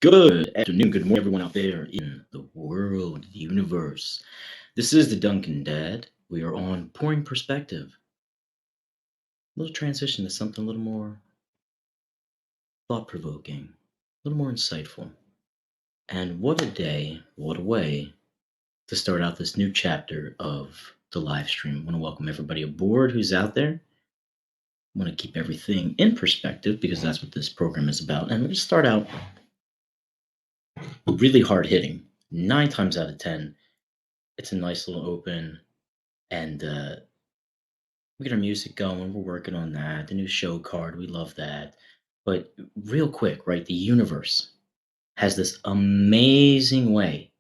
Good afternoon, good morning, everyone out there in the world, the universe. This is the Duncan Dad. We are on Pouring Perspective. A little transition to something a little more thought provoking, a little more insightful. And what a day, what a way to start out this new chapter of the live stream. I want to welcome everybody aboard who's out there. I want to keep everything in perspective because that's what this program is about. And we'll just start out really hard hitting. 9 times out of 10, it's a nice little open and we get our music going. We're working on that. The new show card, we love that. But real quick, right? The universe has this amazing way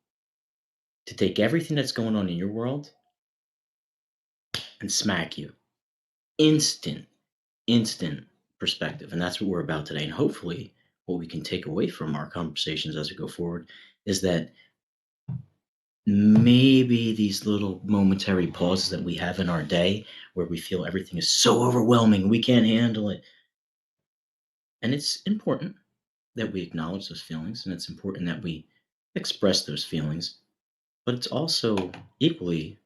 to take everything that's going on in your world and smack you. Instant, instant perspective. And that's what we're about today. And hopefully, what we can take away from our conversations as we go forward is that maybe these little momentary pauses that we have in our day where we feel everything is so overwhelming, we can't handle it. And it's important that we acknowledge those feelings and it's important that we express those feelings, but it's also equally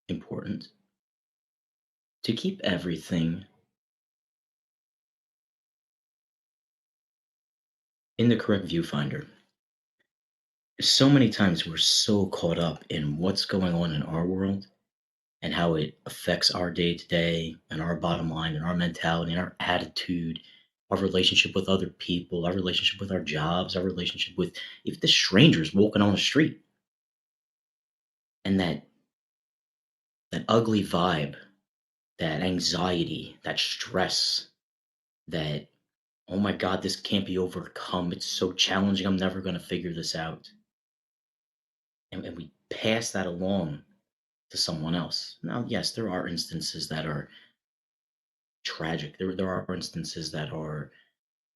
important to keep everything in the correct viewfinder. So many times we're so caught up in what's going on in our world and how it affects our day to day and our bottom line and our mentality and our attitude, our relationship with other people, our relationship with our jobs, our relationship with even the strangers walking on the street. And that ugly vibe, that anxiety, that stress, that, oh my God, this can't be overcome. It's so challenging. I'm never going to figure this out. And we pass that along to someone else. Now, yes, there are instances that are tragic. There are instances that are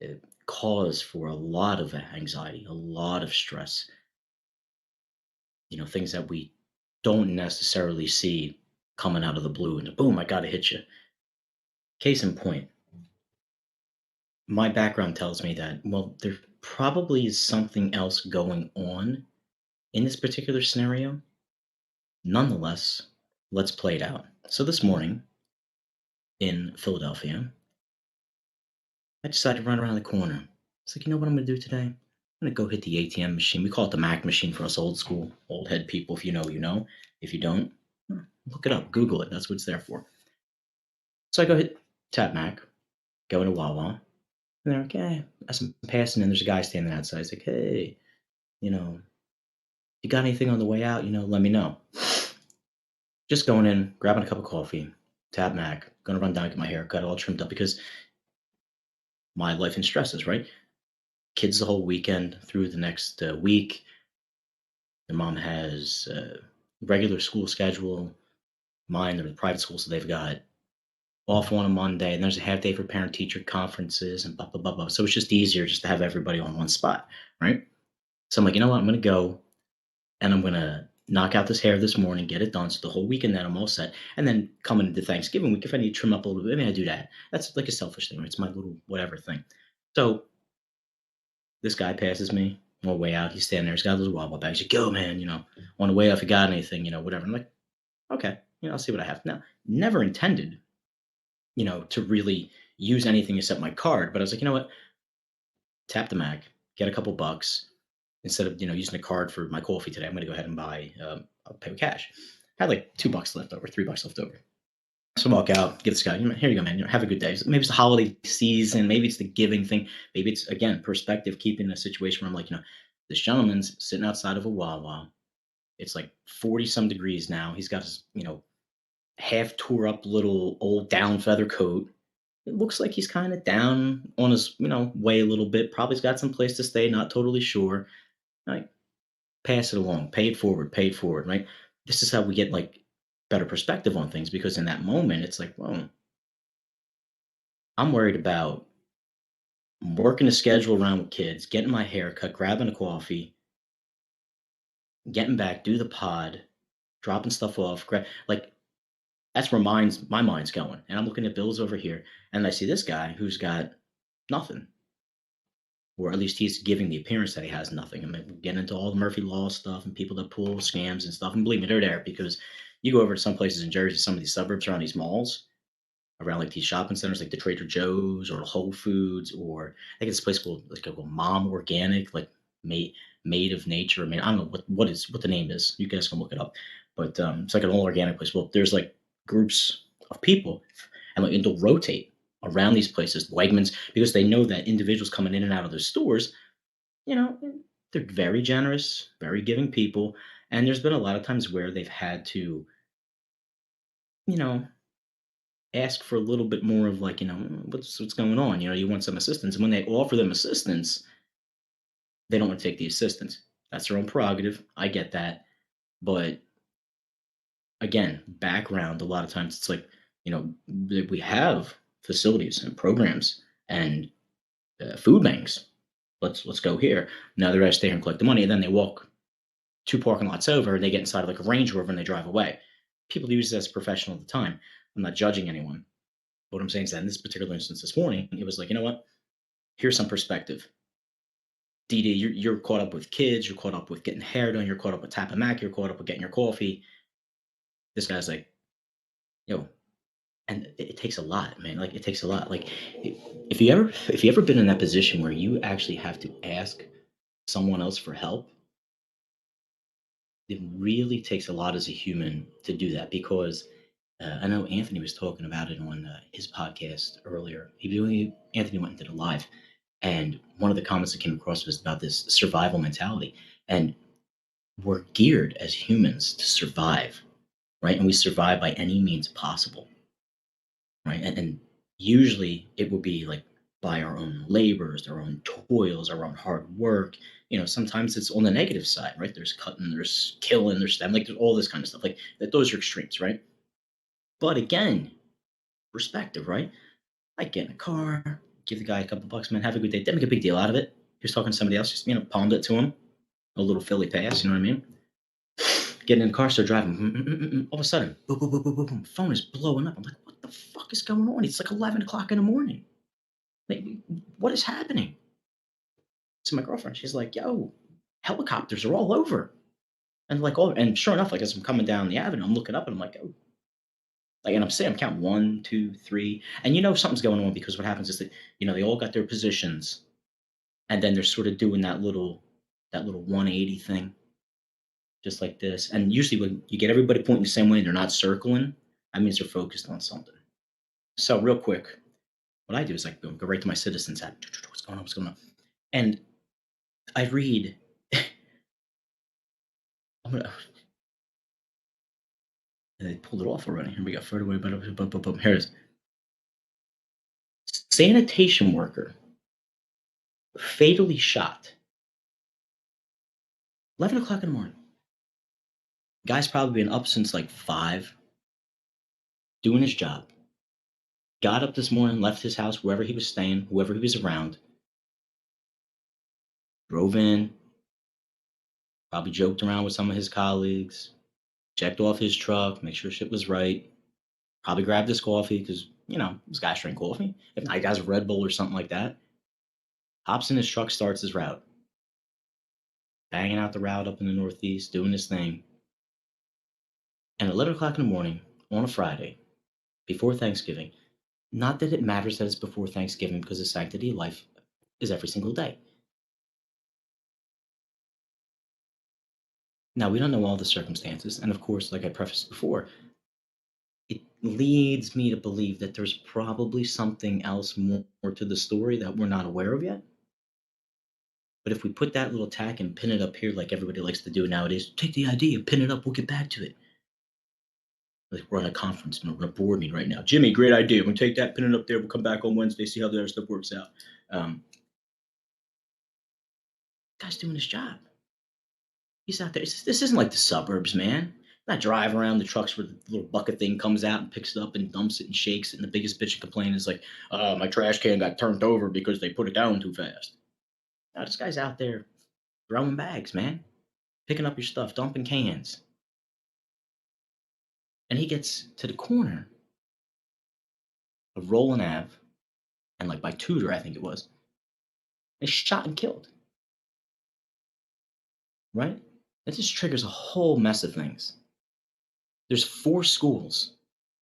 uh, cause for a lot of anxiety, a lot of stress, things that we don't necessarily see coming out of the blue and boom, I got to hit you. Case in point, my background tells me that, well, there probably is something else going on in this particular scenario. Nonetheless, let's play it out. So this morning in Philadelphia, I decided to run around the corner. It's like, you know what I'm going to do today? I'm going to go hit the ATM machine. We call it the Mac machine for us old school, old head people. If you know, you know. If you don't, look it up, Google it. That's what it's there for. So I go hit Tap Mac, go into Wawa, and they're like, hey, as I'm passing in, there's a guy standing outside. He's like, hey, you know, you got anything on the way out, let me know. Just going in, grabbing a cup of coffee, Tab Mac, gonna run down, get my hair cut, all trimmed up because my life and stresses, right? Kids the whole weekend through the next week. Their mom has a regular school schedule. Mine, they're in private school, so they've got off on a Monday, and there's a half day for parent teacher conferences and blah, blah, blah, blah. So it's just easier just to have everybody on one spot, right? So I'm like, you know what? I'm going to go and I'm gonna knock out this hair this morning, get it done. So the whole weekend then I'm all set. And then coming into Thanksgiving week, if I need to trim up a little bit, maybe I do that. That's like a selfish thing, right? It's my little whatever thing. So this guy passes me on the way out. He's standing there. He's got a little wobble bag. He's like, "Yo, man, on the way out, if you got anything, whatever." I'm like, "Okay, I'll see what I have." Now, never intended, to really use anything except my card. But I was like, you know what? Tap the Mac, get a couple bucks instead of using a card for my coffee today. I'm going to go ahead and buy. I'll pay with cash. I had like $2 left over, $3 left over. So I walk out, get this guy. Here you go, man. Have a good day. Maybe it's the holiday season. Maybe it's the giving thing. Maybe it's again perspective, keeping a situation where I'm like, this gentleman's sitting outside of a Wawa. It's like 40 some degrees now. He's got his half tore up little old down feather coat. It looks like he's kind of down on his way a little bit. Probably's got some place to stay. Not totally sure. Like, pass it along, pay it forward, right? This is how we get like better perspective on things because in that moment, it's like, well, I'm worried about working a schedule around with kids, getting my hair cut, grabbing a coffee, getting back, do the pod, dropping stuff off. Like that's where my mind's going. And I'm looking at bills over here, and I see this guy who's got nothing. or at least he's giving the appearance that he has nothing. I mean, we get into all the Murphy Law stuff and people that pull scams and stuff. And believe me, they're there because you go over to some places in Jersey, some of these suburbs around these malls, around like these shopping centers, like the Trader Joe's or the Whole Foods, or I think it's a place called Mom Organic, like made made of nature. I mean, I don't know what the name is. You guys can look it up, but it's like an all organic place. Well, there's like groups of people, and they'll rotate around these places, Wegmans, because they know that individuals coming in and out of their stores, you know, they're very generous, very giving people, and there's been a lot of times where they've had to, you know, ask for a little bit more of like, what's going on? You want some assistance. And when they offer them assistance, they don't want to take the assistance. That's their own prerogative. I get that. But again, background, a lot of times it's like, we have facilities and programs and food banks. Let's go here. Now the rest stay here and collect the money. And then they walk two parking lots over and they get inside of like a Range Rover and they drive away. People use this as a professional at the time. I'm not judging anyone. What I'm saying is that in this particular instance this morning, it was like, you know what? Here's some perspective. DD, you're caught up with kids, you're caught up with getting hair done, you're caught up with tapping Mac, you're caught up with getting your coffee. This guy's like, yo, and it takes a lot, man. Like it takes a lot. Like if you ever been in that position where you actually have to ask someone else for help, it really takes a lot as a human to do that because I know Anthony was talking about it on his podcast earlier. Anthony went into the live, and one of the comments that came across was about this survival mentality. And we're geared as humans to survive, right? And we survive by any means possible, right? And usually it will be like by our own labors, our own toils, our own hard work. Sometimes it's on the negative side, right? There's cutting, there's killing, there's stem, like there's all this kind of stuff. Like that, those are extremes, right? But again, perspective, right? I get in a car, give the guy a couple bucks, man, have a good day. Didn't make a big deal out of it. He was talking to somebody else, just palmed it to him, a little Philly pass, you know what I mean? Getting in the car, start driving. All of a sudden, boom, boom, boom, boom, boom, boom. Phone is blowing up. I'm like, what the fuck is going on? It's like 11 o'clock in the morning. Like, what is happening? To my girlfriend, she's like, yo, helicopters are all over. And like, and sure enough, like as I'm coming down the avenue, I'm looking up and I'm like, oh, like, and I'm counting one, two, three, and something's going on because what happens is that they all got their positions, and then they're sort of doing that little 180 thing, just like this. And usually when you get everybody pointing the same way and they're not circling, that means they're focused on something. So real quick, what I do is I go right to my citizens app. What's going on? What's going on? And I read. I'm gonna, they pulled it off already. Here we go. Further away. Here it is. Sanitation worker fatally shot. 11 o'clock in the morning. Guy's probably been up since like 5, doing his job. Got up this morning, left his house, wherever he was staying, whoever he was around, drove in, probably joked around with some of his colleagues, checked off his truck, make sure shit was right, probably grabbed his coffee because, this guy's drinking coffee. If not, he has a Red Bull or something like that. Hops in his truck, starts his route, banging out the route up in the Northeast, doing his thing. And at 11 o'clock in the morning on a Friday, before Thanksgiving, not that it matters that it's before Thanksgiving because the sanctity of life is every single day. Now, we don't know all the circumstances. And of course, like I prefaced before, it leads me to believe that there's probably something else more to the story that we're not aware of yet. But if we put that little tack and pin it up here like everybody likes to do nowadays, take the idea, pin it up, we'll get back to it. Like we're on a conference, we're on a board meeting right now. Jimmy, great idea. We'll take that, pin it up there. We'll come back on Wednesday, see how the other stuff works out. Guy's doing his job. He's out there. This isn't like the suburbs, man. Not drive around the trucks where the little bucket thing comes out and picks it up and dumps it and shakes it. And the biggest bitch and complaint is like, my trash can got turned over because they put it down too fast. Now this guy's out there throwing bags, man, picking up your stuff, dumping cans. And he gets to the corner of Roland Ave and like by Tudor, I think it was. They shot and killed, right? That just triggers a whole mess of things. There's 4 schools.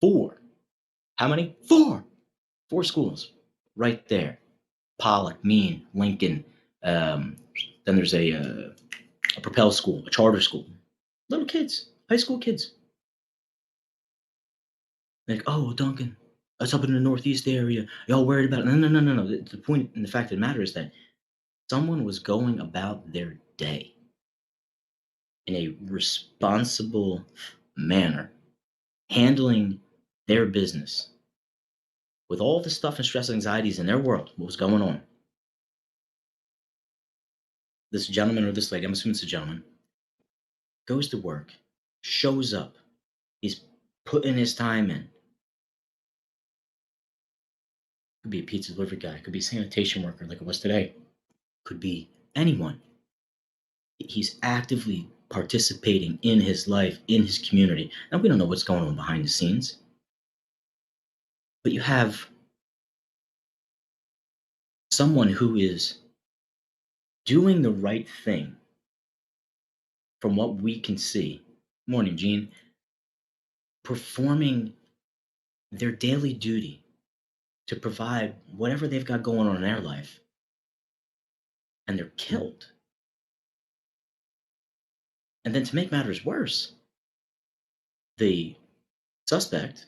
4. How many? 4. 4 schools right there. Pollock, Mean, Lincoln. Um, then there's a Propel school, a charter school. Little kids, high school kids. Like, oh, Duncan, that's up in the Northeast area. Y'all worried about it? No, no, no, no, no. The point and the fact of the matter is that someone was going about their day in a responsible manner, handling their business with all the stuff and stress and anxieties in their world, what was going on. This gentleman or this lady, I'm assuming it's a gentleman, goes to work, shows up. He's putting his time in. Could be a pizza delivery guy, could be a sanitation worker like it was today, could be anyone. He's actively participating in his life, in his community. Now, we don't know what's going on behind the scenes, but you have someone who is doing the right thing from what we can see. Morning, Gene. Performing their daily duty to provide whatever they've got going on in their life, and they're killed. And then to make matters worse, the suspect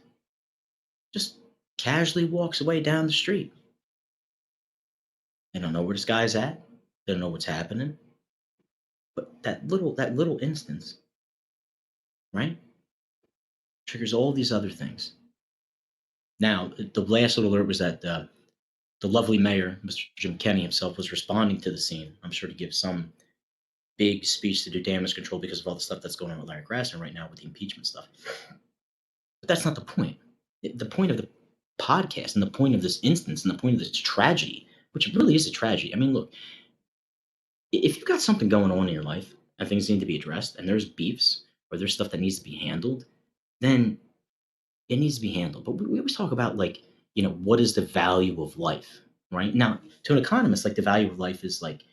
just casually walks away down the street. They don't know where this guy's at. They don't know what's happening. But that little instance, right, triggers all these other things. Now, the last little alert was that the lovely mayor, Mr. Jim Kenney himself, was responding to the scene. I'm sure to give some big speech to do damage control because of all the stuff that's going on with Larry Grassman right now with the impeachment stuff. But that's not the point. The point of the podcast and the point of this instance and the point of this tragedy, which really is a tragedy. I mean, look, if you've got something going on in your life and things need to be addressed and there's beefs or there's stuff that needs to be handled, then it needs to be handled. But we always talk about, like, what is the value of life, right? Now, to an economist, like, the value of life is like,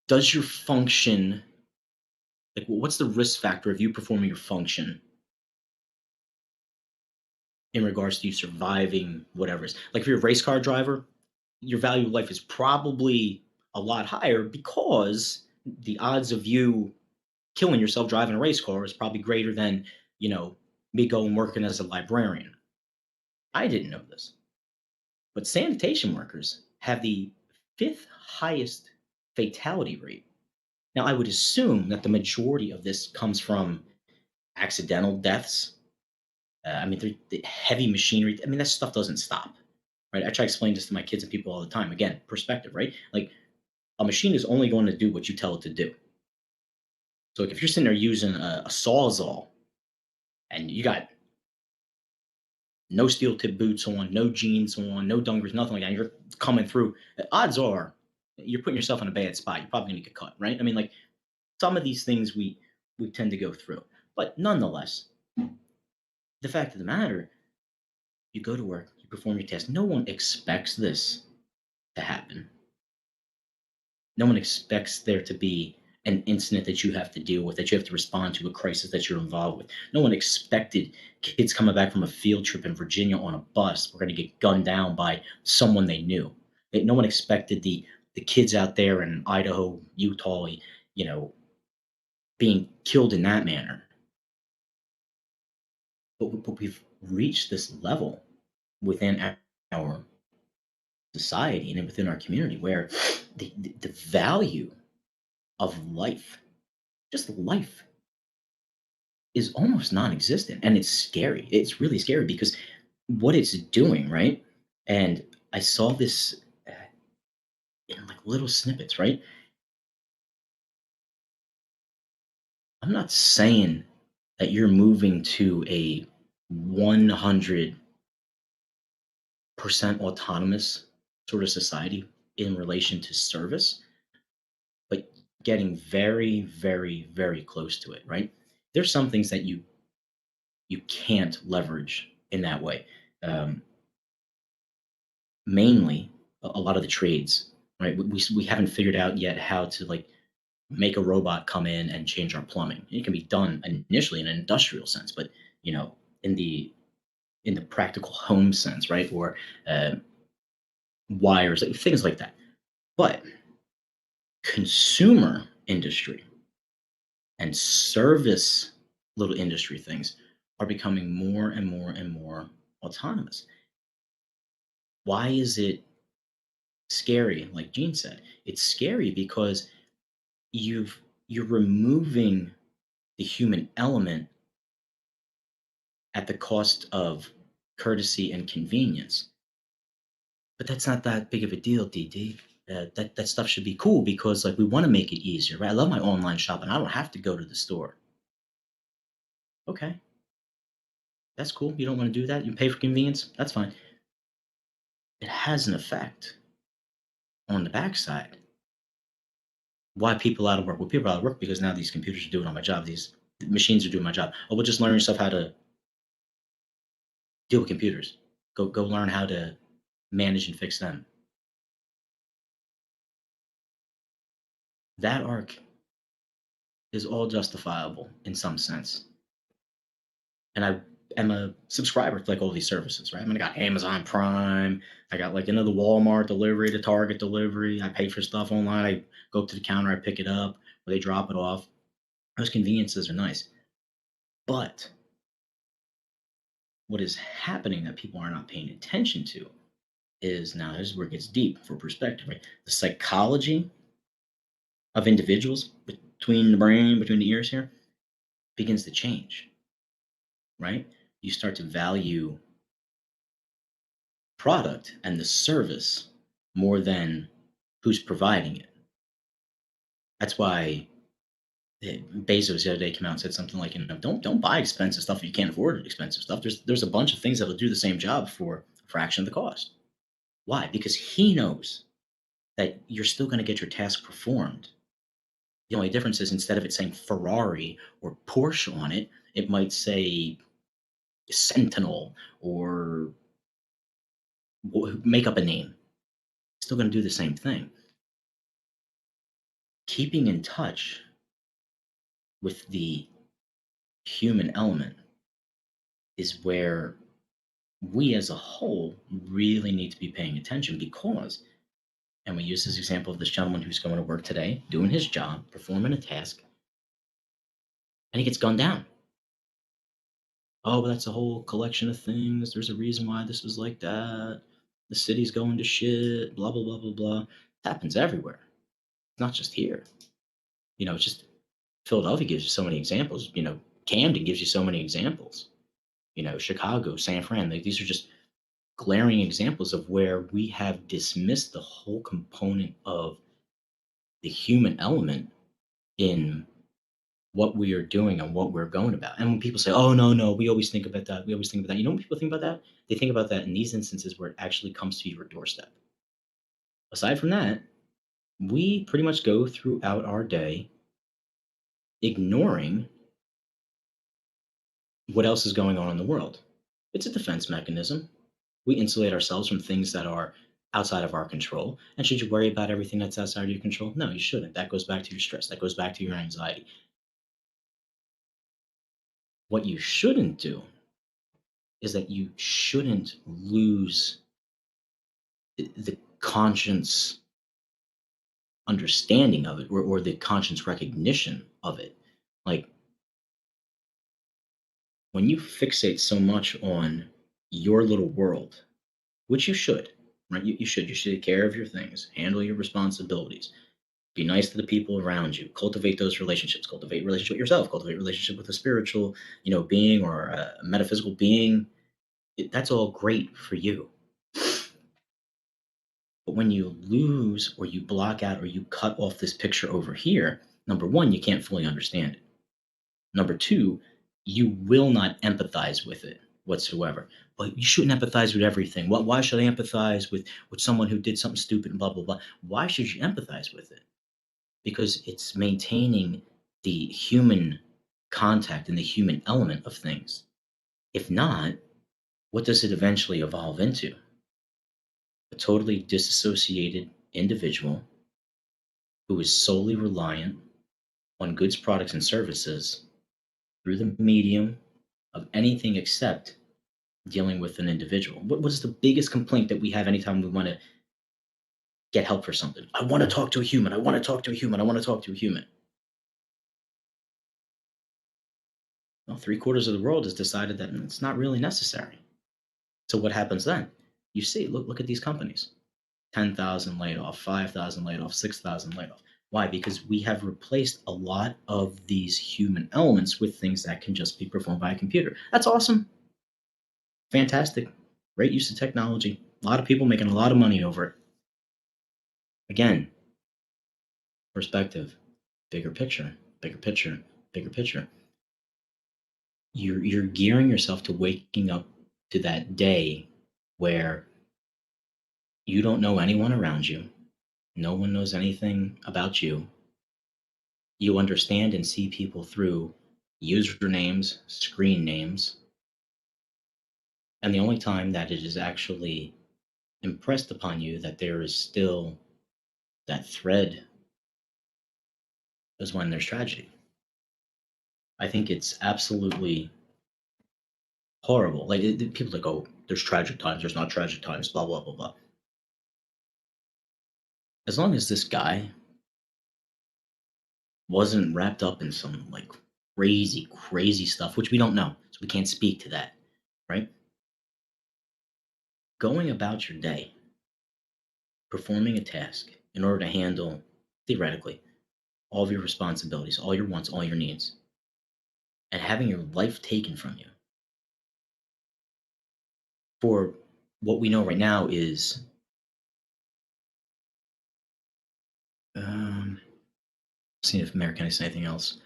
does your function, like, what's the risk factor of you performing your function in regards to you surviving whatever is like, if you're a race car driver, your value of life is probably a lot higher because the odds of you killing yourself driving a race car is probably greater than, me going working as a librarian. I didn't know this, but sanitation workers have the fifth highest fatality rate. Now, I would assume that the majority of this comes from accidental deaths. I mean, the heavy machinery. I mean, that stuff doesn't stop, right? I try to explain this to my kids and people all the time. Again, perspective, right? Like, a machine is only going to do what you tell it to do. So, like, if you're sitting there using a sawzall and you got no steel tip boots on, no jeans on, no dungers, nothing like that, and you're coming through, the odds are you're putting yourself in a bad spot. You're probably going to get cut, right? I mean, like, some of these things we tend to go through, but nonetheless, the fact of the matter, you go to work, you perform your task. No one expects this to happen. No one expects there to be an incident that you have to deal with, that you have to respond to, a crisis that you're involved with. No one expected kids coming back from a field trip in Virginia on a bus were going to get gunned down by someone they knew. No one expected the kids out there in Idaho, Utah, you know, being killed in that manner. But we've reached this level within our society and within our community where the value of life, just life, is almost non-existent, and it's scary. It's really scary because what it's doing, right? And I saw this in, like, little snippets, right? I'm not saying that you're moving to a 100% autonomous sort of society in relation to service, but getting very, very, very close to it, right? There's some things that You can't leverage in that way. Um, Mainly, a lot of the trades, right? We haven't figured out yet how to like make a robot come in and change our plumbing. It can be done initially in an industrial sense, but you know, in the practical home sense, right? Or uh, wires, like, things like that. But consumer industry and service little industry things are becoming more and more and more autonomous. Why is it scary? Like Gene said, it's scary because you're removing the human element at the cost of courtesy and convenience. But that's not that big of a deal, DD. That stuff should be cool because like we want to make it easier, right? I love my online shopping. I don't have to go to the store. Okay, that's cool. You don't want to do that. You pay for convenience. That's fine. It has an effect on the backside. Why people out of work? Well, people are out of work because now these computers are doing all my job. These machines are doing my job. Oh, well, just learn yourself how to deal with computers. Go learn how to manage and fix them. That arc is all justifiable in some sense. And I am a subscriber to like all these services, right? I mean, I got Amazon Prime, I got like another Walmart delivery, the Target delivery. I pay for stuff online. I go up to the counter, I pick it up, or they drop it off. Those conveniences are nice. But what is happening that people are not paying attention to is now this is where it gets deep for perspective, right? The psychology of individuals between the brain, between the ears here, begins to change, right? You start to value product and the service more than who's providing it. That's why Bezos the other day came out and said something like, don't buy expensive stuff if you can't afford expensive stuff. There's a bunch of things that'll do the same job for a fraction of the cost. Why? Because he knows that you're still going to get your task performed. The only difference is instead of it saying Ferrari or Porsche on it, it might say Sentinel or make up a name. Still going to do the same thing. Keeping in touch with the human element is where we as a whole really need to be paying attention because, and we use this example of this gentleman who's going to work today, doing his job, performing a task, and he gets gunned down. Oh, but that's a whole collection of things. There's a reason why this was like that. The city's going to shit, blah, blah, blah, blah, blah. It happens everywhere. It's not just here. It's just Philadelphia gives you so many examples. Camden gives you so many examples. Chicago, San Fran, like, these are just glaring examples of where we have dismissed the whole component of the human element in what we are doing and what we're going about. And when people say, "Oh, no, no, we always think about that. We always think about that." You know when people think about that? They think about that in these instances where it actually comes to your doorstep. Aside from that, we pretty much go throughout our day ignoring what else is going on in the world. It's a defense mechanism. We insulate ourselves from things that are outside of our control. And should you worry about everything that's outside of your control? No, you shouldn't. That goes back to your stress. That goes back to your anxiety. What you shouldn't do is that you shouldn't lose the conscience understanding of it, or the conscience recognition of it. Like when you fixate so much on your little world, which you should, right? You should take care of your things, handle your responsibilities, be nice to the people around you, cultivate those relationships, cultivate relationship with yourself, cultivate relationship with a spiritual, being, or a metaphysical being. That's all great for you. But when you lose or you block out or you cut off this picture over here, number one, you can't fully understand it. Number two, you will not empathize with it whatsoever. But you shouldn't empathize with everything. Why should I empathize with someone who did something stupid and blah blah blah? Why should you empathize with it? Because it's maintaining the human contact and the human element of things. If not, what does it eventually evolve into? A totally disassociated individual who is solely reliant on goods, products, and services through the medium of anything except dealing with an individual. What is the biggest complaint that we have anytime we want to get help for something? I want to talk to a human. I want to talk to a human. I want to talk to a human. Well, three-quarters of the world has decided that it's not really necessary. So what happens then? You see, look at these companies. 10,000 laid off, 5,000 laid off, 6,000 laid off. Why? Because we have replaced a lot of these human elements with things that can just be performed by a computer. That's awesome. Fantastic. Great use of technology. A lot of people making a lot of money over it. Again, perspective, bigger picture, bigger picture, bigger picture. You're gearing yourself to waking up to that day where you don't know anyone around you. No one knows anything about you. You understand and see people through usernames, screen names, and the only time that it is actually impressed upon you that there is still that thread is when there's tragedy. I think it's absolutely horrible. Like people like, oh, there's tragic times, there's not tragic times, blah blah blah blah. As long as this guy wasn't wrapped up in some like crazy, crazy stuff, which we don't know, so we can't speak to that, right? Going about your day, performing a task in order to handle, theoretically, all of your responsibilities, all your wants, all your needs, and having your life taken from you for what we know right now is seeing if American is anything else.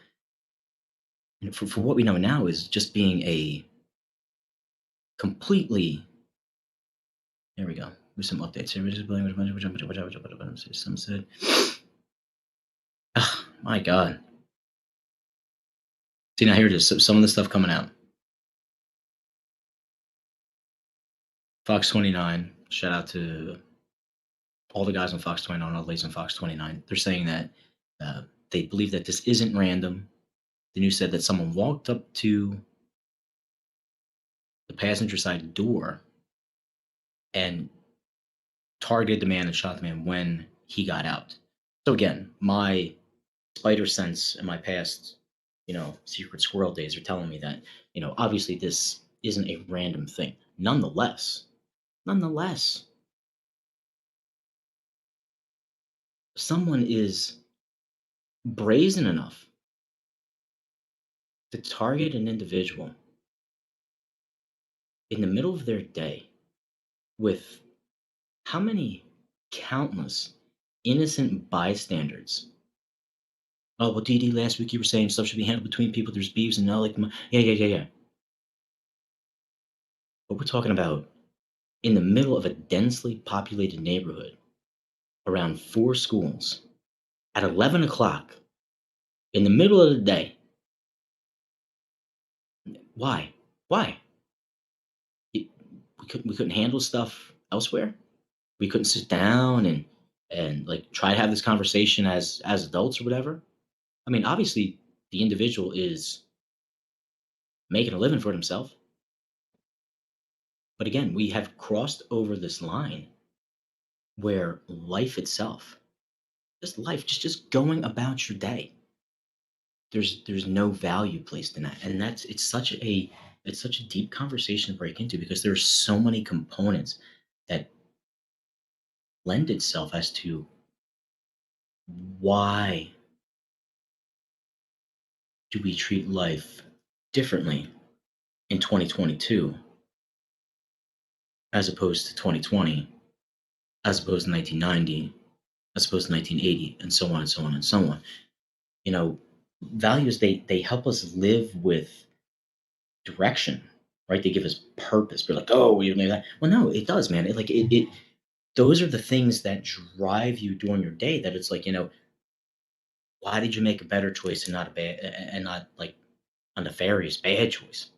For what we know now is just being a completely, there we go. With some updates here. Some said, oh, my God. See, now here it is. Some of the stuff coming out. Fox 29. Shout out to all the guys on Fox 29, all the ladies on Fox 29. They're saying that they believe that this isn't random. The news said that someone walked up to the passenger side door and targeted the man and shot the man when he got out. So again, my spider sense in my past, secret squirrel days are telling me that, obviously this isn't a random thing. Nonetheless, someone is brazen enough to target an individual in the middle of their day with how many countless innocent bystanders. Oh, well, DD, last week you were saying stuff should be handled between people. There's beefs and all like, yeah, yeah, yeah, yeah. But we're talking about in the middle of a densely populated neighborhood around four schools at 11 o'clock in the middle of the day. Why? Why? It, we couldn't handle stuff elsewhere. We couldn't sit down and like try to have this conversation as adults or whatever. I mean, obviously, the individual is making a living for himself. But again, we have crossed over this line where life itself, just life, just going about your day, there's no value placed in that, and it's such a deep conversation to break into because there's so many components that lend itself as to why do we treat life differently in 2022 as opposed to 2020, as opposed to 1990, as opposed to 1980, and so on and so on and so on. You know, values, they help us live with direction, right? They give us purpose. We're like, oh, we made that. Well, no, it does, man. It those are the things that drive you during your day. That it's like, why did you make a better choice and not a bad and not like a nefarious bad choice?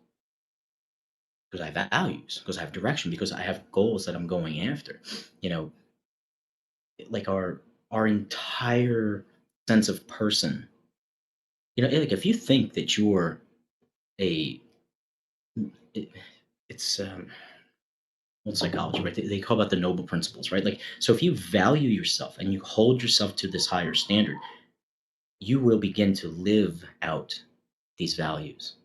because I have values, because I have direction, because I have goals that I'm going after. You know, like our entire sense of person. Like if you think that you're a it, it's well, psychology, right? They call that the noble principles, right? Like, so if you value yourself and you hold yourself to this higher standard, you will begin to live out these values,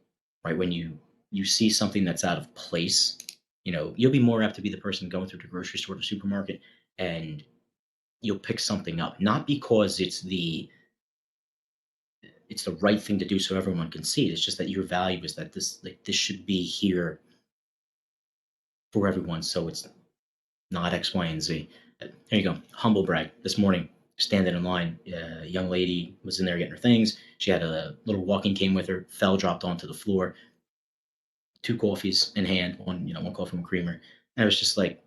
right? When you see something that's out of place, you'll be more apt to be the person going through the grocery store, the supermarket, and you'll pick something up, not because it's the right thing to do so everyone can see it. It's just that your value is that this should be here for everyone, so it's not X, Y, and Z. Here you go. Humble brag. This morning, standing in line, a young lady was in there getting her things. She had a little walking cane with her, fell, dropped onto the floor, two coffees in hand, one coffee and creamer. And I was just like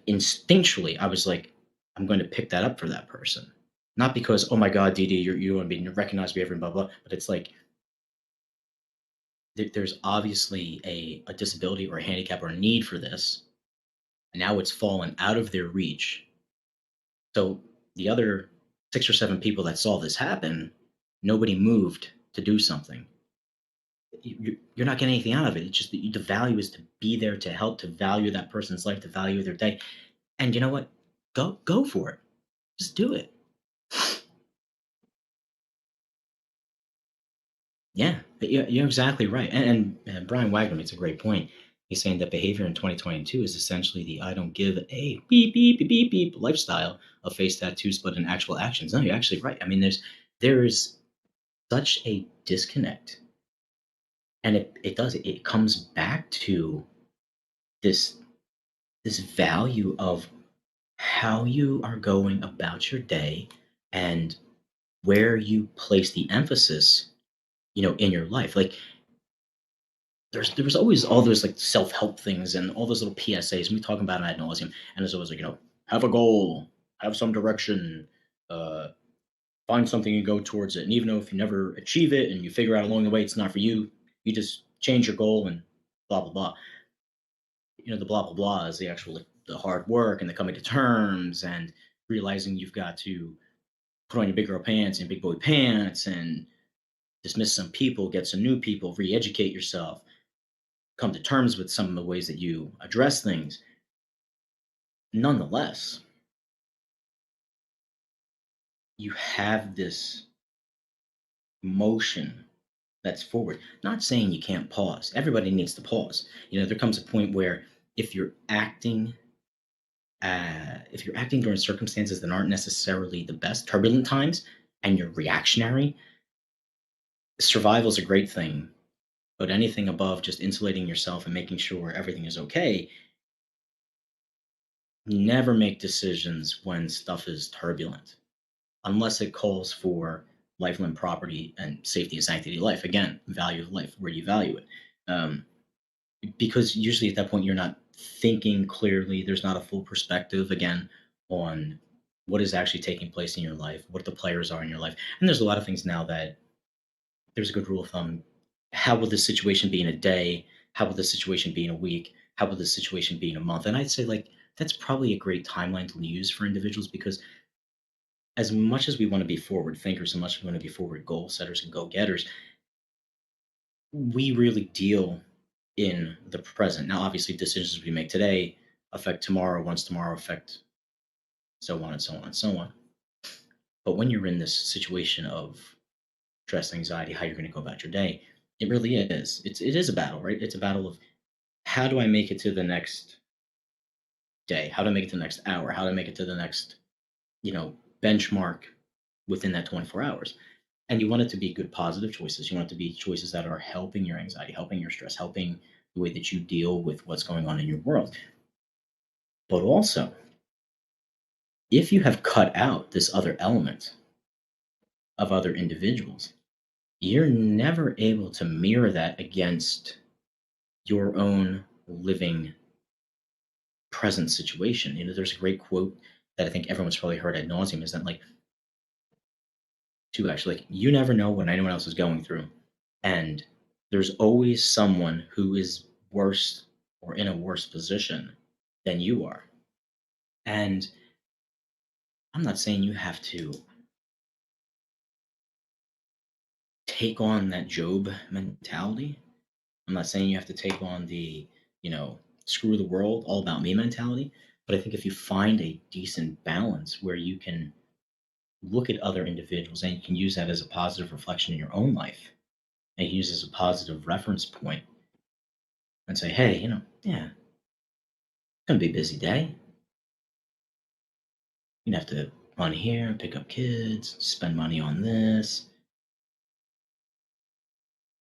instinctually, I was like, I'm going to pick that up for that person. Not because, oh my God, Dee Dee, you want to be recognized by everyone, blah, blah, but it's like there's obviously a disability or a handicap or a need for this. And now it's fallen out of their reach. So the other 6 or 7 people that saw this happen, nobody moved to do something. You're not getting anything out of it. It's just that the value is to be there to help, to value that person's life, to value their day. And you know what? Go for it. Just do it. Yeah, but you're exactly right. And Brian Wagner makes a great point. He's saying that behavior in 2022 is essentially the I don't give a beep beep beep beep beep lifestyle of face tattoos, but in actual actions. No, you're actually right. I mean, there is such a disconnect, and it comes back to this this value of how you are going about your day and where you place the emphasis, in your life. Like there was always all those like self-help things and all those little PSAs, and we talk about it ad nauseum. And there's always like, have a goal, have some direction, uh, find something and go towards it. And even though if you never achieve it and you figure out along the way it's not for you, you just change your goal and blah blah blah. The blah blah blah is the actual like, the hard work and the coming to terms and realizing you've got to put on your big girl pants and big boy pants and dismiss some people, get some new people, re-educate yourself, come to terms with some of the ways that you address things. Nonetheless, you have this motion that's forward. Not saying you can't pause. Everybody needs to pause. There comes a point where if you're acting during circumstances that aren't necessarily the best, turbulent times, and you're reactionary, survival is a great thing. But anything above just insulating yourself and making sure everything is okay, never make decisions when stuff is turbulent unless it calls for life, limb, property, and safety and sanctity of life. Again, value of life. Where do you value it? Because usually at that point you're not thinking clearly. There's not a full perspective again on what is actually taking place in your life, what the players are in your life. And there's a lot of things now that there's a good rule of thumb. How will this situation be in a day? How will this situation be in a week? How will this situation be in a month? And I'd say like that's probably a great timeline to use for individuals because as much as we want to be forward thinkers, as much as we want to be forward goal setters and go getters, we really deal in the present. Now, obviously, decisions we make today affect tomorrow, once tomorrow affect so on and so on and so on. But when you're in this situation of stress, anxiety, how you're going to go about your day, it really is. It is a battle, right? It's a battle of how do I make it to the next day? How do I make it to the next hour? How do I make it to the next, benchmark within that 24 hours? And you want it to be good, positive choices. You want it to be choices that are helping your anxiety, helping your stress, helping the way that you deal with what's going on in your world. But also, if you have cut out this other element of other individuals, you're never able to mirror that against your own living present situation. There's a great quote that I think everyone's probably heard ad nauseum is that like to actually like you never know what anyone else is going through. And there's always someone who is worse or in a worse position than you are. And I'm not saying you have to take on that Job mentality. I'm not saying you have to take on the, screw the world, all about me mentality. But I think if you find a decent balance where you can look at other individuals and you can use that as a positive reflection in your own life and use as a positive reference point and say, hey, yeah, it's gonna be a busy day. You have to run here, pick up kids, spend money on this.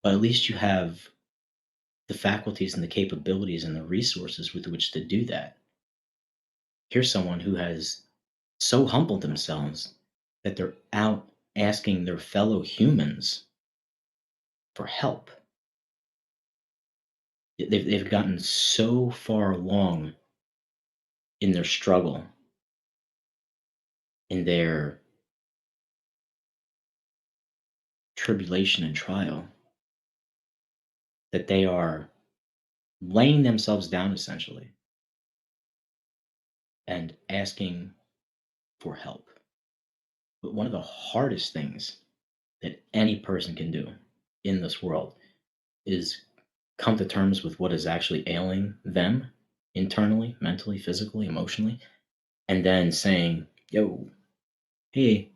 But at least you have the faculties and the capabilities and the resources with which to do that. Here's someone who has so humbled themselves that they're out asking their fellow humans for help. They've gotten so far along in their struggle, in their tribulation and trial, that they are laying themselves down essentially and asking for help. But one of the hardest things that any person can do in this world is come to terms with what is actually ailing them internally, mentally, physically, emotionally, and then saying, yo, hey,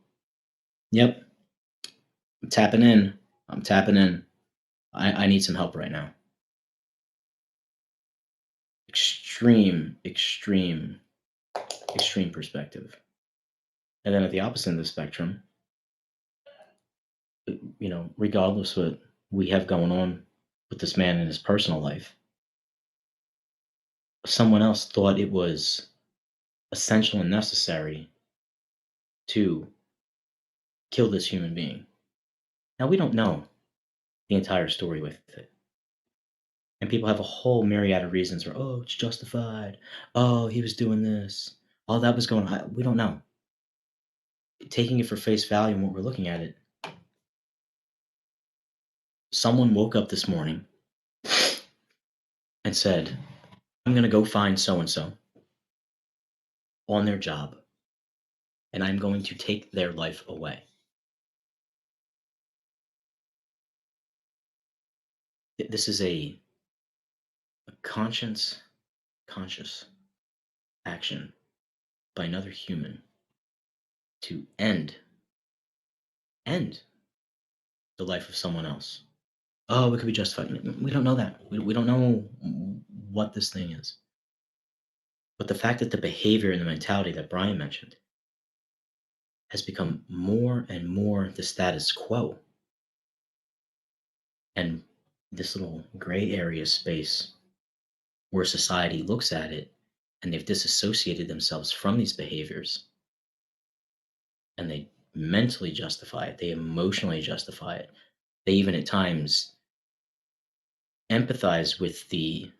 yep, I'm tapping in. I'm tapping in. I need some help right now. Extreme, extreme, extreme perspective. And then at the opposite end of the spectrum, regardless what we have going on with this man in his personal life, someone else thought it was essential and necessary to kill this human being. Now, we don't know the entire story with it. And people have a whole myriad of reasons for, oh, it's justified. Oh, he was doing this. All that was going on. We don't know. Taking it for face value and what we're looking at it, someone woke up this morning and said, I'm going to go find so and so on their job and I'm going to take their life away. This is a conscious action by another human to end the life of someone else. Oh, it could be justified. We don't know that. We don't know what this thing is. But the fact that the behavior and the mentality that Brian mentioned has become more and more the status quo. And this little gray area space where society looks at it and they've disassociated themselves from these behaviors and they mentally justify it, they emotionally justify it, they even at times empathize with the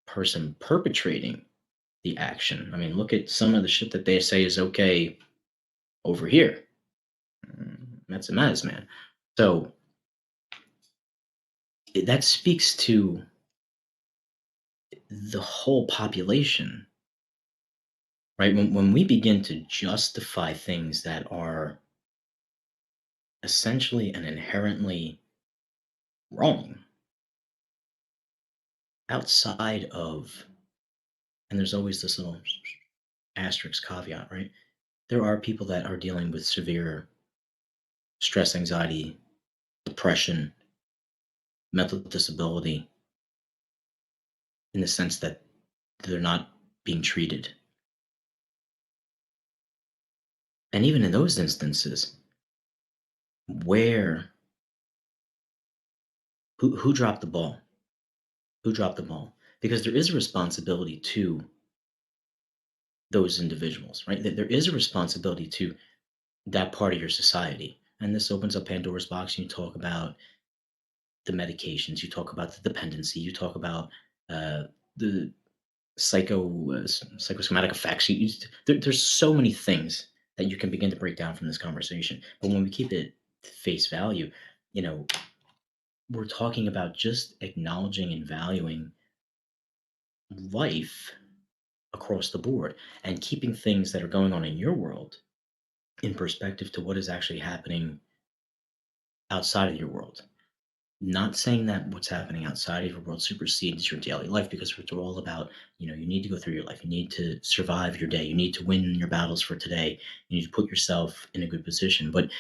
person perpetrating the action. I mean, look at some of the shit that they say is okay over here. That's a mess, man. So that speaks to the whole population, right? When we begin to justify things that are essentially and inherently wrong outside of, and there's always this little asterisk caveat, right? There are people that are dealing with severe stress, anxiety, depression, mental disability in the sense that they're not being treated. And even in those instances, where who dropped the ball? Who dropped the ball? Because there is a responsibility to those individuals, right? There is a responsibility to that part of your society. And this opens up Pandora's box. You talk about the medications, you talk about the dependency, you talk about the psychosomatic effects. There's so many things that you can begin to break down from this conversation. But when we keep it face value, you know, we're talking about just acknowledging and valuing life across the board and keeping things that are going on in your world in perspective to what is actually happening outside of your world. Not saying that what's happening outside of your world supersedes your daily life because it's all about, you need to go through your life. You need to survive your day. You need to win your battles for today. You need to put yourself in a good position. But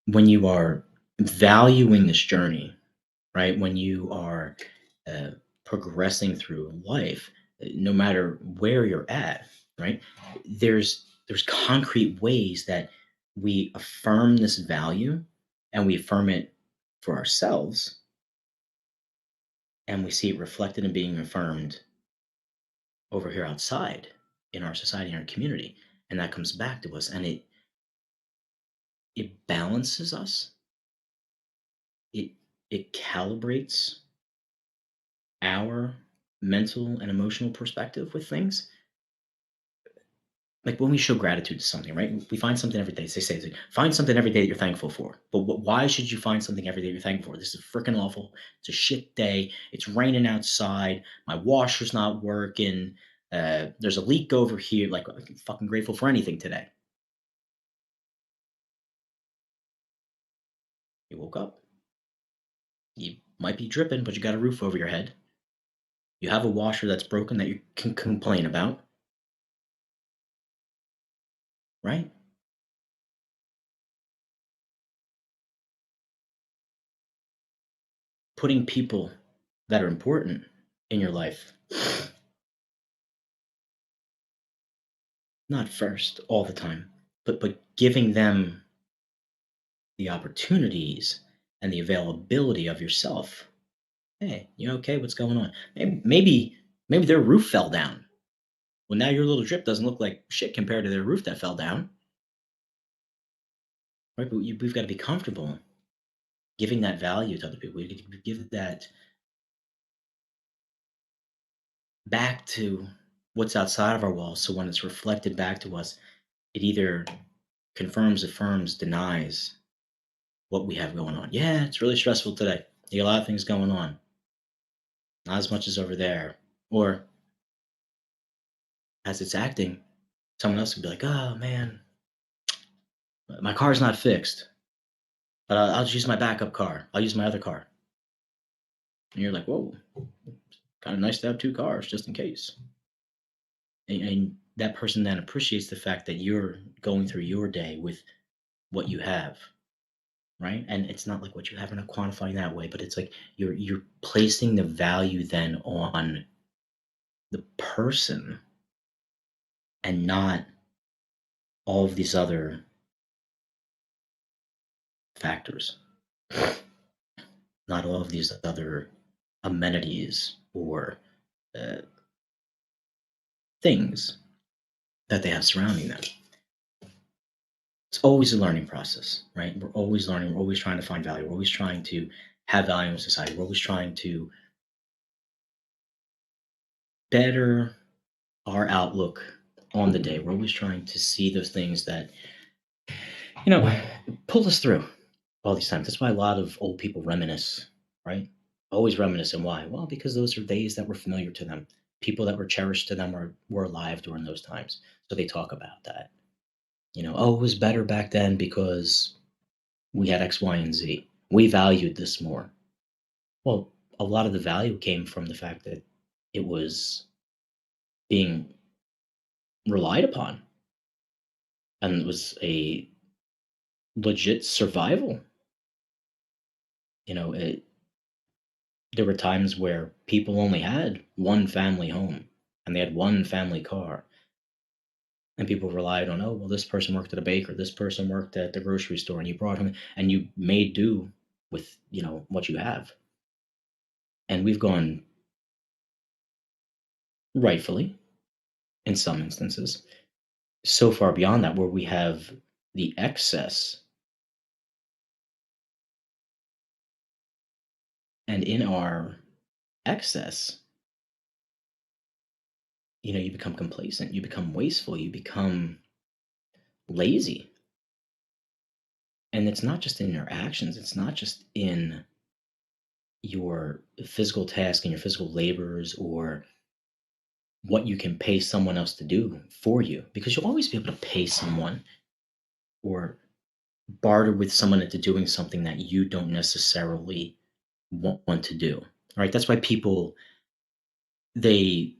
when you are valuing this journey, right? When you are uh, progressing through life, no matter where you're at, right? There's concrete ways that we affirm this value and we affirm it for ourselves and we see it reflected and being affirmed over here outside in our society and our community and that comes back to us and it balances us it it calibrates our mental and emotional perspective with things like when we show gratitude to something, right? We find something every day. They say, like, find something every day that you're thankful for. But why should you find something every day you're thankful for? This is freaking awful. It's a shit day. It's raining outside. My washer's not working. There's a leak over here. Like, I'm fucking grateful for anything today. You woke up. You might be dripping, but you got a roof over your head. You have a washer that's broken that you can complain about, right? Putting people that are important in your life, not first all the time, but giving them the opportunities and the availability of yourself. Hey, you okay? What's going on? Maybe their roof fell down. Well, now your little drip doesn't look like shit compared to their roof that fell down, right? But we've got to be comfortable giving that value to other people. We give that back to what's outside of our walls. So when it's reflected back to us, it either confirms, affirms, denies what we have going on. Yeah, it's really stressful today. You got a lot of things going on. Not as much as over there. Or as it's acting, someone else could be like, "Oh man, my car's not fixed, but I'll just use my backup car. I'll use my other car." And you're like, "Whoa, kind of nice to have two cars just in case." And that person then appreciates the fact that you're going through your day with what you have, right? And it's not like what you have, we're not quantifying that way, but it's like you're placing the value then on the person and not all of these other factors, not all of these other amenities or uh, things that they have surrounding them. It's always a learning process, right? We're always learning. We're always trying to find value. We're always trying to have value in society. We're always trying to better our outlook on the day. We're always trying to see those things that, you know, pull us through all these times. That's why a lot of old people reminisce, right? Always reminisce. And why? Well, because those are days that were familiar to them. People that were cherished to them were alive during those times. So they talk about that. Oh, it was better back then because we had X, Y, and Z. We valued this more. Well, a lot of the value came from the fact that it was being relied upon and it was a legit survival. It, there were times where people only had one family home and they had one family car. And people relied on, oh, well, this person worked at a baker, this person worked at the grocery store, and you brought him, and you made do with, what you have. And we've gone rightfully, in some instances, so far beyond that where we have the excess. And in our excess, you become complacent, you become wasteful, you become lazy. And it's not just in your actions, it's not just in your physical task and your physical labors or what you can pay someone else to do for you, because you'll always be able to pay someone or barter with someone into doing something that you don't necessarily want to do. Right? That's why people they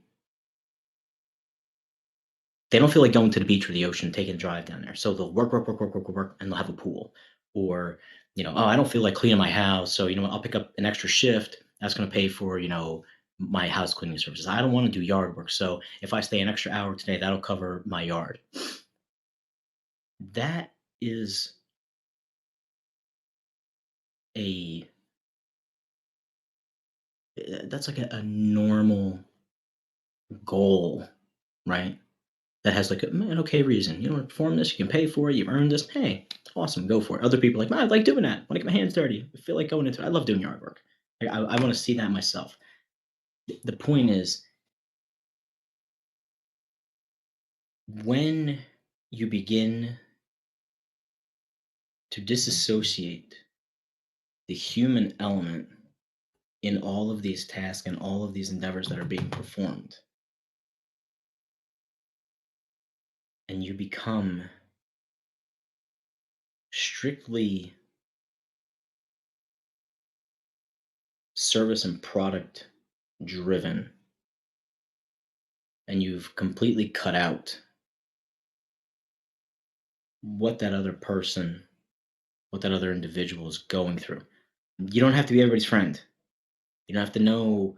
they don't feel like going to the beach or the ocean, taking a drive down there. So they'll work, work, work, work, work, work, work, and they'll have a pool. Or, oh, I don't feel like cleaning my house. So, what, I'll pick up an extra shift. That's going to pay for, my house cleaning services. I don't want to do yard work. So if I stay an extra hour today, that'll cover my yard. That is a, that's like a normal goal, right? That has like an okay reason. You want to perform this, you can pay for it, you've earned this. Hey, awesome, go for it. Other people are like, man, I like doing that. I want to get my hands dirty. I feel like going into it. I love doing yard work. I want to see that myself. The point is, when you begin to disassociate the human element in all of these tasks and all of these endeavors that are being performed, and you become strictly service and product driven, and you've completely cut out what that other person, what that other individual is going through. You don't have to be everybody's friend. You don't have to know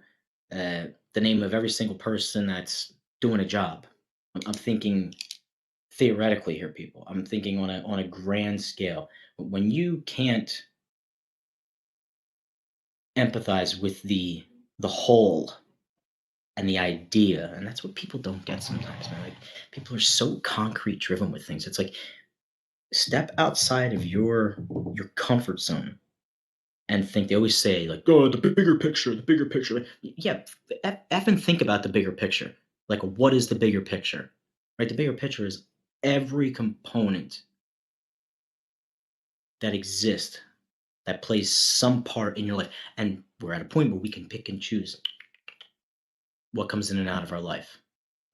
the name of every single person that's doing a job. I'm thinking theoretically here, people. I'm thinking on a grand scale. When you can't empathize with the whole and the idea, and that's what people don't get sometimes, man. Like, people are so concrete driven with things. It's like, step outside of your comfort zone and think. They always say, like, oh, the bigger picture, the bigger picture. Like, yeah, and think about the bigger picture. Like, what is the bigger picture? Right? The bigger picture is every component that exists, that plays some part in your life. And we're at a point where we can pick and choose what comes in and out of our life.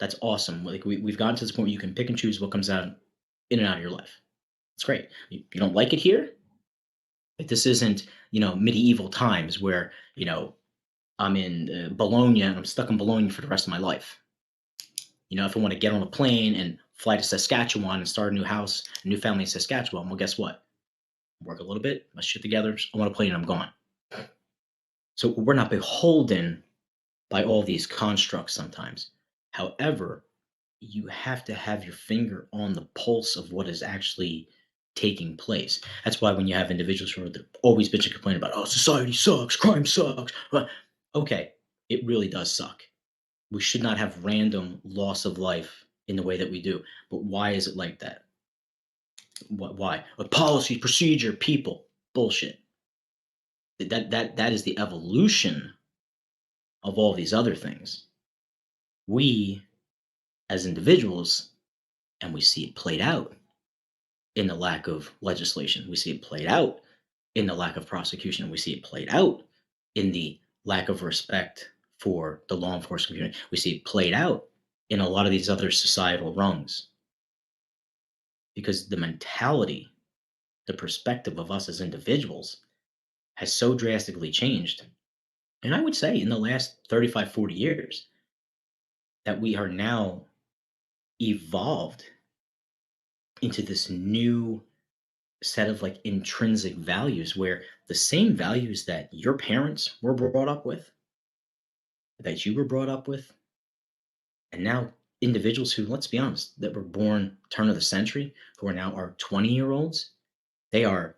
That's awesome. Like, we've gotten to this point where you can pick and choose what comes out in and out of your life. It's great. You don't like it here? Like, this isn't, medieval times where, I'm in Bologna and I'm stuck in Bologna for the rest of my life. If I want to get on a plane and fly to Saskatchewan and start a new house, a new family in Saskatchewan, well, guess what? Work a little bit, my shit together, I'm on a plane and I'm gone. So we're not beholden by all these constructs sometimes. However, you have to have your finger on the pulse of what is actually taking place. That's why when you have individuals who are always bitching, complaining about, oh, society sucks, crime sucks. Well, okay, it really does suck. We should not have random loss of life in the way that we do. But why is it like that? Why? A policy, procedure, people, bullshit. That is the evolution of all these other things. We, as individuals, and we see it played out in the lack of legislation. We see it played out in the lack of prosecution. We see it played out in the lack of respect for the law enforcement community. We see it played out in a lot of these other societal rungs, because the mentality, the perspective of us as individuals has so drastically changed. And I would say in the last 35, 40 years that we are now evolved into this new set of like intrinsic values, where the same values that your parents were brought up with, that you were brought up with, and now individuals who, let's be honest, that were born turn of the century, who are now our 20-year-olds, they are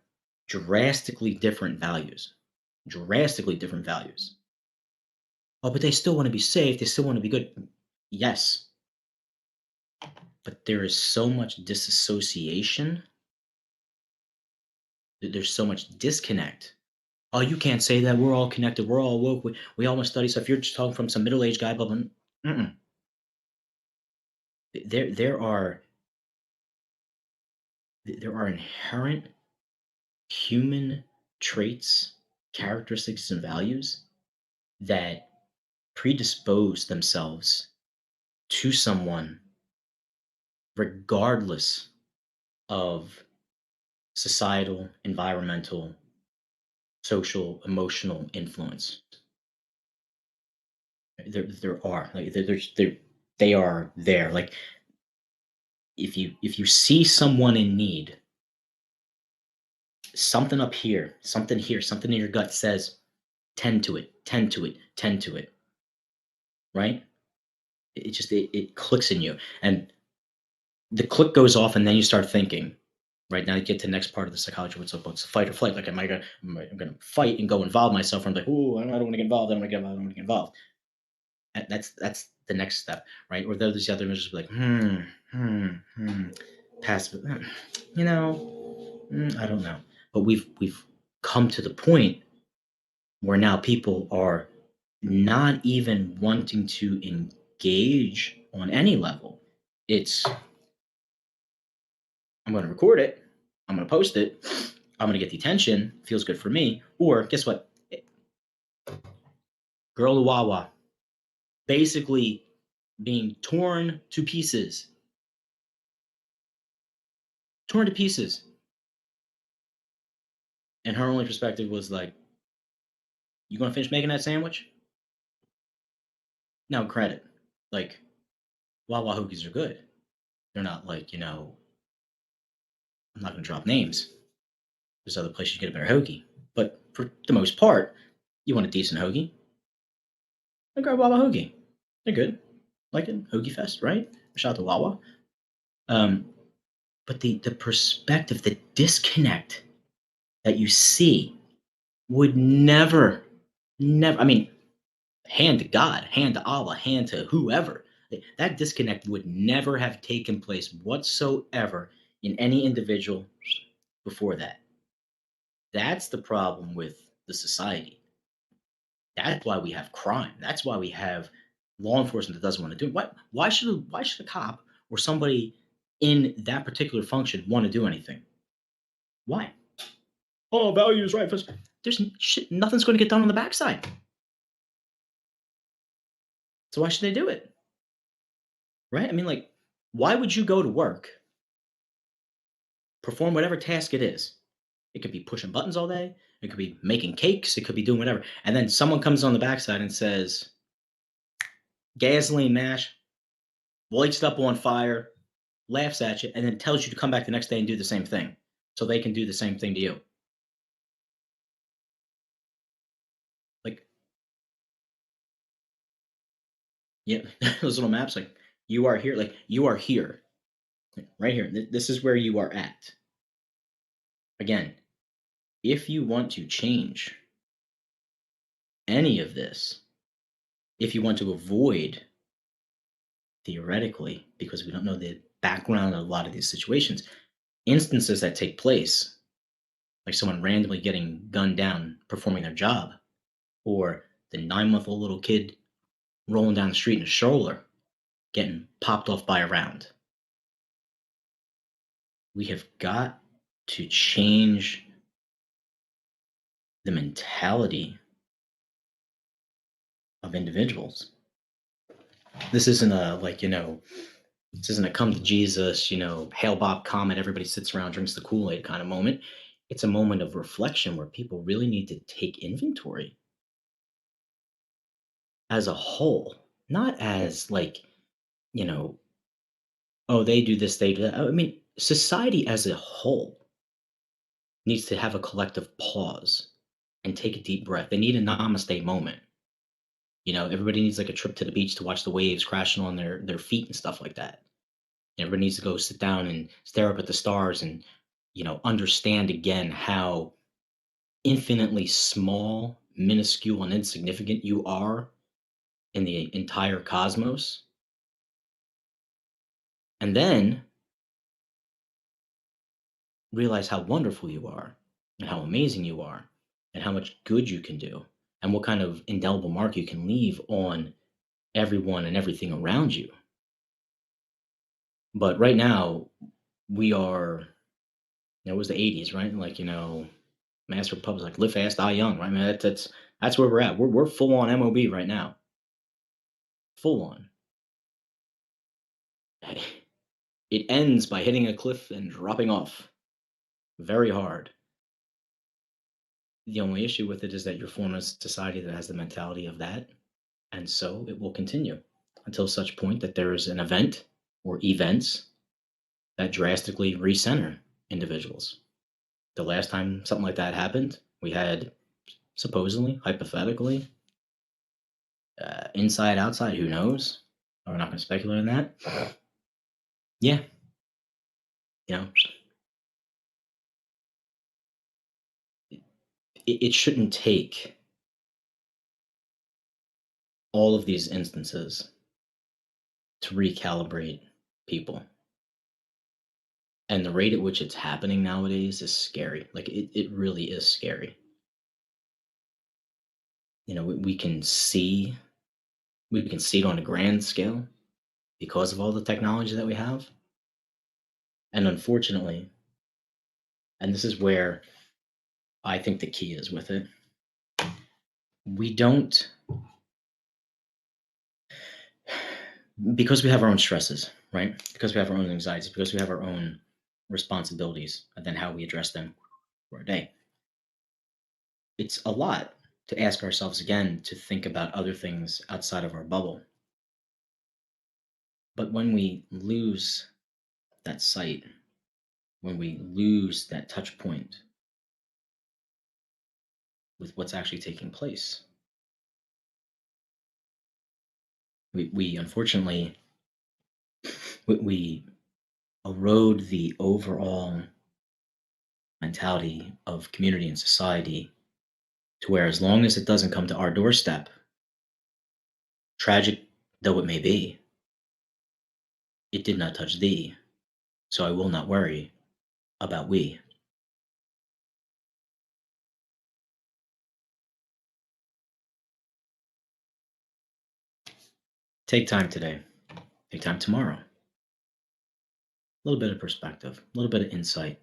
drastically different values. Drastically different values. Oh, but they still want to be safe. They still want to be good. Yes, but there is so much disassociation. There's so much disconnect. Oh, you can't say that. We're all connected. We're all woke. We all must study. So if you're just talking from some middle-aged guy, blah, blah, mm-mm. There are inherent human traits, characteristics, and values that predispose themselves to someone regardless of societal, environmental, social, emotional influence. There are like they are there. Like if you see someone in need, something up here, something in your gut says, tend to it, tend to it, tend to it. Right? It clicks in you, and the click goes off, and then you start thinking. Right now, you get to the next part of the psychology. What's fight or flight? Like, I'm gonna fight and go involve myself? I'm like, oh, I don't want to get involved. I don't want to get involved. I don't want to get involved. And that's the next step, right? Or there's the other images like, passive, I don't know. But we've come to the point where now people are not even wanting to engage on any level. It's I'm going to record it, I'm going to post it, I'm going to get the attention, feels good for me. Or guess what? Girl Wawa, basically being torn to pieces. And her only perspective was like, you going to finish making that sandwich? Now, credit, like, Wawa hoagies are good. They're not like, I'm not going to drop names. There's other places you get a better hoagie. But for the most part, you want a decent hoagie, I grab Wawa hoagie. They're good. Like it, Hoagie Fest, right? Shout out to Wawa. Um, but the perspective, the disconnect that you see would never. I mean, hand to God, hand to Allah, hand to whoever. That disconnect would never have taken place whatsoever in any individual before that. That's the problem with the society. That's why we have crime. That's why we have law enforcement that doesn't want to do it. Why should a cop or somebody in that particular function want to do anything? Why? Oh, values, right? There's shit, nothing's going to get done on the backside. So why should they do it? Right? I mean, like, why would you go to work, perform whatever task it is? It could be pushing buttons all day. It could be making cakes. It could be doing whatever. And then someone comes on the backside and says, gasoline mash, lights it up on fire, laughs at you, and then tells you to come back the next day and do the same thing so they can do the same thing to you. Like, yeah, those little maps, like, you are here, right here. This is where you are at. Again, if you want to change any of this, if you want to avoid, theoretically, because we don't know the background of a lot of these situations, instances that take place, like someone randomly getting gunned down performing their job, or the 9-month-old little kid rolling down the street in a stroller getting popped off by a round. We have got to change the mentality of individuals. This isn't this isn't a come to Jesus, hail Bob Comet, everybody sits around, drinks the Kool-Aid kind of moment. It's a moment of reflection where people really need to take inventory as a whole, not as like, you know, oh, they do this, they do that. I mean, society as a whole needs to have a collective pause and take a deep breath. They need a namaste moment. Everybody needs like a trip to the beach to watch the waves crashing on their feet and stuff like that. Everybody needs to go sit down and stare up at the stars and, understand again how infinitely small, minuscule, and insignificant you are in the entire cosmos. And then realize how wonderful you are and how amazing you are and how much good you can do and what kind of indelible mark you can leave on everyone and everything around you. But right now, we are, it was the 80s, right? Like, Master Pub's like live fast, die young, right? I mean, that's where we're at. We're full on MOB right now. Full on. it ends by hitting a cliff and dropping off very hard. The only issue with it is that you're forming a society that has the mentality of that, and so it will continue until such point that there is an event or events that drastically recenter individuals. The last time something like that happened, we had supposedly, hypothetically, inside, outside, who knows? We're not going to speculate on that. Yeah, you know, it shouldn't take all of these instances to recalibrate people. And the rate at which it's happening nowadays is scary. Like, it really is scary. You know, we can see it on a grand scale because of all the technology that we have. And unfortunately, and this is where I think the key is with it, we don't, because we have our own stresses, right? Because we have our own anxieties, because we have our own responsibilities, and then how we address them for a day. It's a lot to ask ourselves again to think about other things outside of our bubble. But when we lose that sight, when we lose that touch point with what's actually taking place, we unfortunately we erode the overall mentality of community and society to where, as long as it doesn't come to our doorstep, tragic though it may be, it did not touch thee, so I will not worry about we. Take time today, take time tomorrow. A little bit of perspective, a little bit of insight.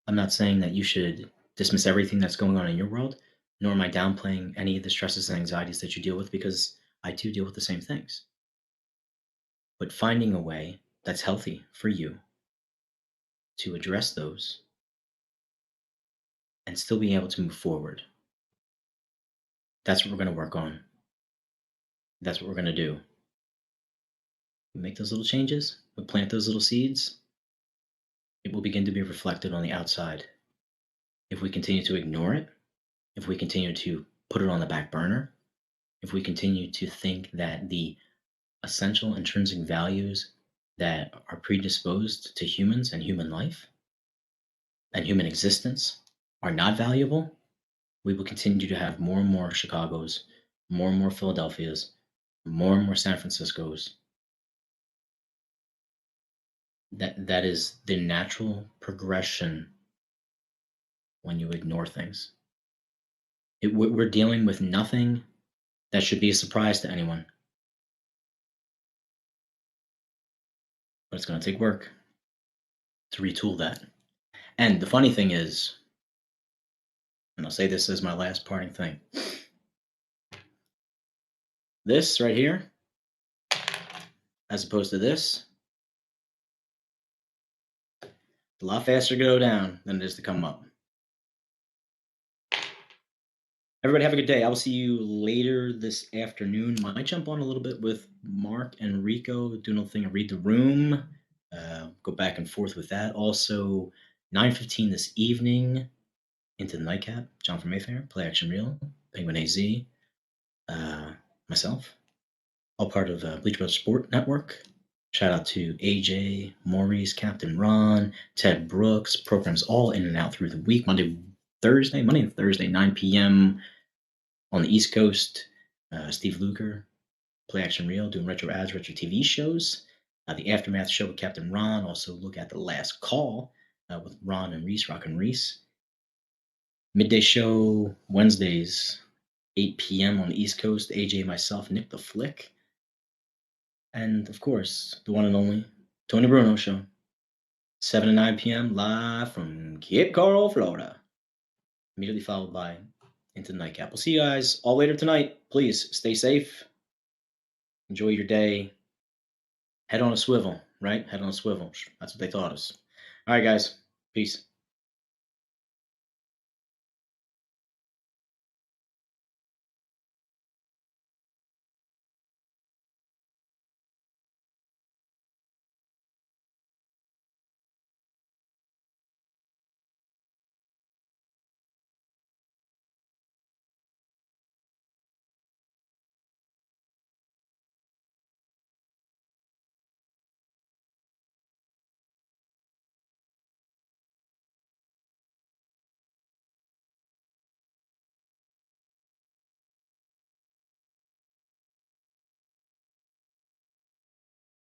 I'm not saying that you should dismiss everything that's going on in your world, nor am I downplaying any of the stresses and anxieties that you deal with, because I too deal with the same things. But finding a way that's healthy for you to address those and still being able to move forward. That's what we're going to work on. That's what we're going to do. We make those little changes, we plant those little seeds, it will begin to be reflected on the outside. If we continue to ignore it, if we continue to put it on the back burner, if we continue to think that the essential intrinsic values that are predisposed to humans and human life and human existence are not valuable, we will continue to have more and more Chicagos, more and more Philadelphias, more and more San Franciscos. That is the natural progression when you ignore things. We're dealing with nothing that should be a surprise to anyone. But it's going to take work to retool that. And the funny thing is, and I'll say this as my last parting thing, this right here, as opposed to this, a lot faster to go down than it is to come up. Everybody have a good day. I will see you later this afternoon. Might jump on a little bit with Mark and Rico, do a little thing and read the room. Go back and forth with that. Also, 9:15 this evening, into the nightcap. John from Mayfair, Play Action Real, Penguin AZ, myself, all part of Bleach Brothers Sport Network. Shout out to AJ, Maurice, Captain Ron, Ted Brooks. Programs all in and out through the week. Monday and Thursday, 9 p.m. on the East Coast. Steve Luker, Play Action Real, doing retro ads, retro TV shows. The Aftermath show with Captain Ron. Also look at The Last Call with Ron and Reese, Rock and Reese. Midday show Wednesdays, 8 p.m. on the East Coast. AJ, myself, Nick the Flick. And of course, the one and only Tony Bruno show, 7 to 9 p.m. live from Cape Coral, Florida. Immediately followed by Into the Nightcap. We'll see you guys all later tonight. Please stay safe. Enjoy your day. Head on a swivel, right? Head on a swivel. That's what they taught us. All right, guys. Peace.